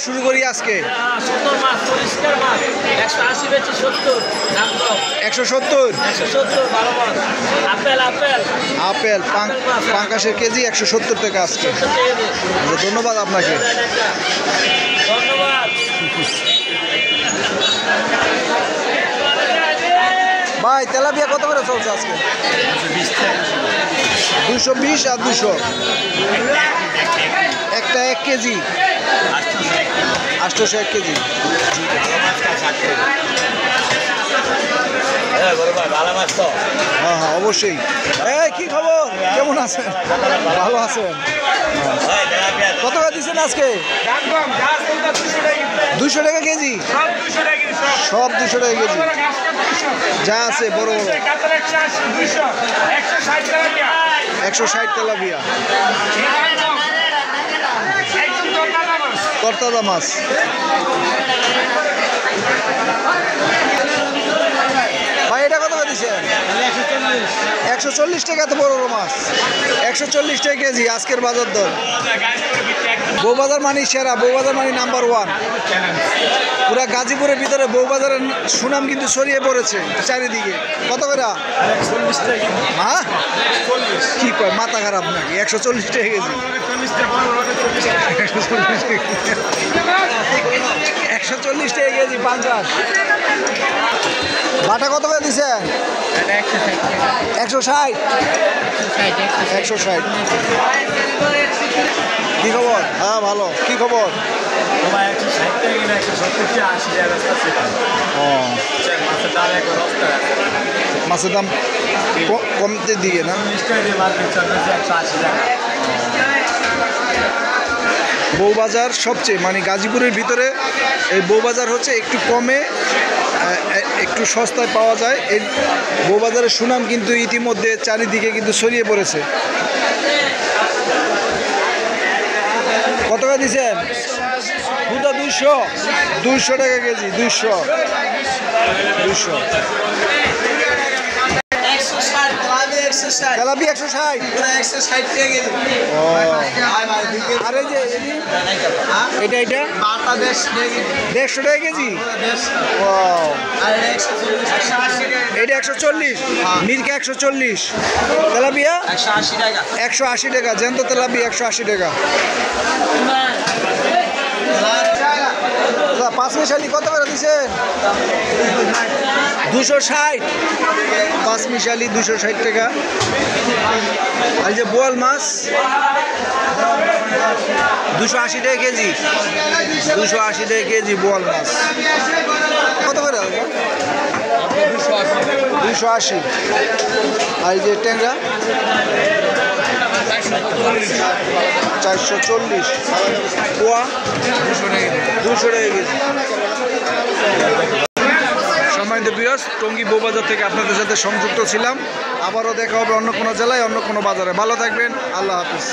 শুরু করি আজকে 170 আপেল পাঙ্কাশের কেজি 170 টাকা আজকে। ধন্যবাদ আপনাকে। ভাই তেলাপিয়া কত করে চলছে আজকে? 220 আর 200 একটা 1 কেজি 800 1 কেজি। হ্যাঁ হ্যাঁ অবশ্যই। এই কি খবর, কেমন আছেন? ভালো আছেন? কত টাকা দিচ্ছেন আজকে? 200 টাকা কেজি, সব 200 টাকা কেজি যা আছে বড় বড়। 160 তেলাপিয়া, তরতাজা মাছ। ভাই এটা কত দিচ্ছেন? 140 টাকা। তো বড় বড় মাছ 140 টাকা কেজি আজকের বাজার দর। বউবাজার মানি সেরা, বউবাজার মানি নাম্বার 1। পুরা গাজীপুরের ভিতরে বউবাজারের সুনাম কিন্তু ছড়িয়ে পড়েছে চারিদিকে। কত করে? 140 টাকা। হ্যাঁ কি কয়, মাথা খারাপ নাকি? 140 টাকা কেজি। 140 টাকা কেজি পাঙ্কাশ। বাটা কত করে দিচ্ছেন? 160। কি খবর? হ্যাঁ ভালো। কি খবর? মাছের দাম কমতে দিকে না? বউবাজার সবচেয়ে মানে গাজীপুরের ভিতরে এই বউবাজার হচ্ছে একটু কমে একটু সস্তায় পাওয়া যায়। এই বউবাজারের সুনাম কিন্তু ইতিমধ্যে চারিদিকে কিন্তু ছড়িয়ে পড়েছে। কত টাকা দিচ্ছেন? 200 টাকা কেজি। 200 তেলাপি 160 টাকা কেজি। ও আর এই যে এটা 150 টাকা কেজি। ও এটা 140, মির্কা 140, তেলাপিয়া 180 টাকা। জ্যান্ত তেলাপি 180 টাকা। পাঁচমিশালি কত করে দিচ্ছেন? 260। পাঁচমিশালি 260 টাকা। আর যে বোয়াল মাছ 280 টাকা কেজি। 280 টাকা কেজি বোয়াল মাছ। কত করে? 280। আর এই যে ট্যাংরা 440 পোয়া 200 টাকা কেজি। সম্মানিত ভিউয়ার্স, টঙ্গী বউবাজার থেকে আপনাদের সাথে সংযুক্ত ছিলাম। আবারও দেখা হবে অন্য কোনো জেলায়, অন্য কোনো বাজারে। ভালো থাকবেন। আল্লাহ হাফিজ।